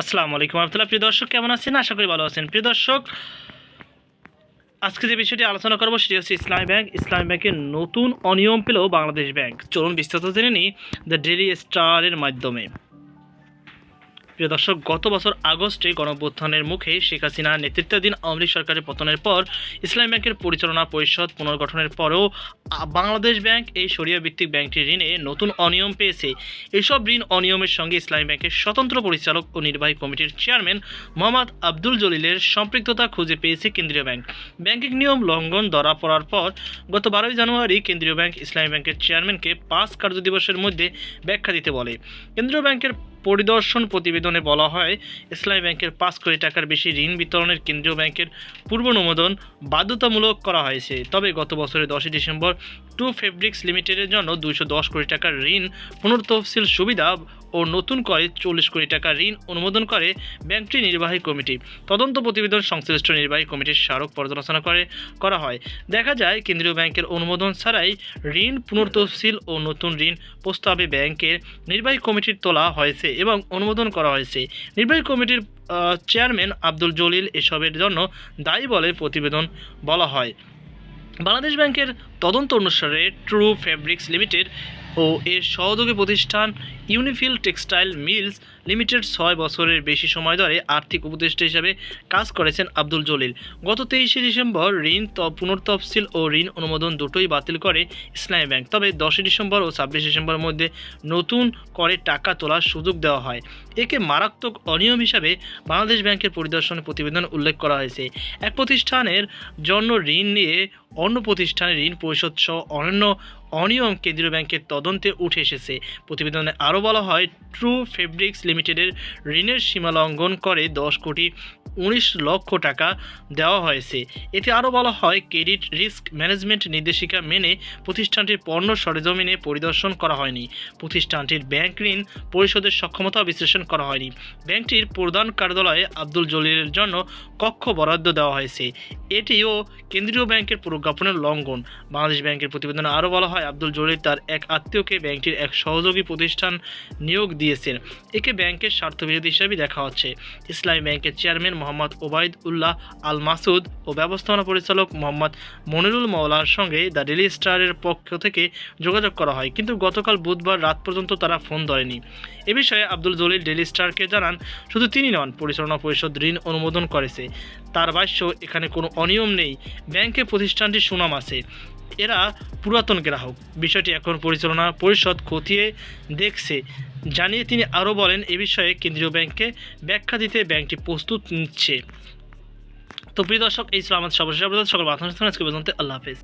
আসসালামু আলাইকুম রহমতুল্লাহ। প্রিয় দর্শক, কেমন আছেন? আশা করি ভালো আছেন। প্রিয় দর্শক, আজকে যে বিষয়টি আলোচনা করবো সেটি হচ্ছে ইসলামী ব্যাংক। ইসলামী ব্যাংকের নতুন অনিয়ম পেল বাংলাদেশ ব্যাংক। চলুন বিস্তারিত জেনে নিই দ্য ডেইলি স্টারের মাধ্যমে। প্রিয় দর্শক, গত বছর আগস্টে গণঅভ্যুত্থানের মুখে শেখ হাসিনার নেতৃত্বাধীন আওয়ামী লীগ সরকারের পতনের পর ইসলামী ব্যাংকের পরিচালনা পরিষদ পুনর্গঠনের পরেও বাংলাদেশ ব্যাংক এই শরিয়া ভিত্তিক ব্যাংকটির ঋণে নতুন অনিয়ম পেয়েছে। এসব ঋণ অনিয়মের সঙ্গে ইসলামী ব্যাংকের স্বতন্ত্র পরিচালক ও নির্বাহী কমিটির চেয়ারম্যান মোহাম্মদ আব্দুল জলিলের সম্পৃক্ততা খুঁজে পেয়েছে কেন্দ্রীয় ব্যাংক। ব্যাংকিং নিয়ম লঙ্ঘন ধরা পড়ার পর গত 12 জানুয়ারি কেন্দ্রীয় ব্যাংক ইসলামী ব্যাংকের চেয়ারম্যানকে 5 কার্যদিবসের মধ্যে ব্যাখ্যা দিতে বলে। কেন্দ্রীয় ব্যাংকের পরিদর্শন প্রতিবেদনে বলা হয়, ইসলামী ব্যাংকের 5 কোটি টাকার বেশি ঋণ বিতরণের কেন্দ্রীয় ব্যাংকের পূর্ব অনুমোদন বাধ্যতামূলক করা হয়েছে। তবে গত বছরের 10 ডিসেম্বর টু ফেব্রিক্স লিমিটেডের জন্য 210 কোটি টাকার ঋণ পুনর্তফসিল সুবিধা ও নতুন করে 40 কোটি টাকা ঋণ অনুমোদন করে ব্যাংকটির নির্বাহী কমিটি। তদন্ত প্রতিবেদন সংশ্লিষ্ট নির্বাহী কমিটির স্মারক পর্যালোচনা করা হয়। দেখা যায়, কেন্দ্রীয় ব্যাংকের অনুমোদন ছাড়াই ঋণ পুনর্তফসিল ও নতুন ঋণ প্রস্তাবে ব্যাংকের নির্বাহী কমিটির তোলা হয়েছে এবং অনুমোদন করা হয়েছে। নির্বাহী কমিটির চেয়ারম্যান আব্দুল জলিল এসবের জন্য দায়ী বলে প্রতিবেদন বলা হয়। বাংলাদেশ ব্যাংকের তদন্ত অনুসারে ট্রু ফেব্রিক্স লিমিটেড ও এর সহযোগী প্রতিষ্ঠান ইউনিফিল টেক্সটাইল মিলস লিমিটেড 6 বছরের বেশি সময় ধরে আর্থিক উপদেষ্টা হিসেবে কাজ করেছেন আব্দুল জলিল। গত 23 ডিসেম্বর ঋণ পুনর্তফসিল ও ঋণ অনুমোদন দুটোই বাতিল করে ইসলামী ব্যাংক। তবে 10 ডিসেম্বর ও 26 ডিসেম্বরের মধ্যে নতুন করে টাকা তোলার সুযোগ দেওয়া হয়। একে মারাত্মক অনিয়ম হিসাবে বাংলাদেশ ব্যাংকের পরিদর্শন প্রতিবেদন উল্লেখ করা হয়েছে। এক প্রতিষ্ঠানের জন্য ঋণ নিয়ে অন্য প্রতিষ্ঠানের ঋণ পরিশোধ সহ অন্যান্য অনিয়ম কেন্দ্রীয় ব্যাংকের তদন্তে উঠে এসেছে। প্রতিবেদনে আরও বলা হয়, ট্রু ফেব্রিক্স লিমিটেডের ঋণের সীমা লঙ্ঘন করে 10 কোটি 19 লক্ষ টাকা দেওয়া হয়েছে। এতে আরও বলা হয়, ক্রেডিট রিস্ক ম্যানেজমেন্ট নির্দেশিকা মেনে প্রতিষ্ঠানটির পণ্য সরেজমিনে পরিদর্শন করা হয়নি। প্রতিষ্ঠানটির ব্যাংক ঋণ পরিশোধের সক্ষমতা বিশ্লেষণ করা হয়নি। ব্যাংকটির প্রধান কার্যালয়ে আব্দুল জলিলের জন্য কক্ষ বরাদ্দ দেওয়া হয়েছে। এটিও কেন্দ্রীয় ব্যাংকের প্রজ্ঞাপনের লঙ্ঘন। বাংলাদেশ ব্যাংকের প্রতিবেদনে আরও বলা হয়, আব্দুল জলিল তার এক আত্মীয়কে ব্যাংকটির এক সহযোগী প্রতিষ্ঠান নিয়োগ দিয়েছেন। একে ব্যাংকের স্বার্থবিরোধী হিসেবে দেখা হচ্ছে। ইসলামী ব্যাংকের চেয়ারম্যান মোহাম্মদ ওবায়দ উল্লাহ আল মাসুদ ও ব্যবস্থাপনা পরিচালক মোহাম্মদ মনিরুল মওলার সঙ্গে দ্য ডেইলি স্টারের পক্ষ থেকে যোগাযোগ করা হয়, কিন্তু গতকাল বুধবার রাত পর্যন্ত তারা ফোন ধরেনি। এ বিষয়ে আব্দুল জলিল ডেইলি স্টারকে জানান, শুধু তিনি নন, পরিচালনা পরিষদ ঋণ অনুমোদন করেছে। তার ভাষ্য, এখানে কোনো অনিয়ম নেই, ব্যাংকে প্রতিষ্ঠানটির সুনাম আছে, এরা পুরাতন গ্রাহক। বিষয়টি এখন পরিচালনা পরিষদ খতিয়ে দেখছে জানিয়ে তিনি আরও বলেন, এ বিষয়ে কেন্দ্রীয় ব্যাংককে ব্যাখ্যা দিতে ব্যাংকটি প্রস্তুত নিচ্ছে। তো প্রিয় দর্শক, এই ছিল আমাদের সর্বশেষ আপডেট। সকল আজকে পর্যন্ত আল্লাহ হাফেজ।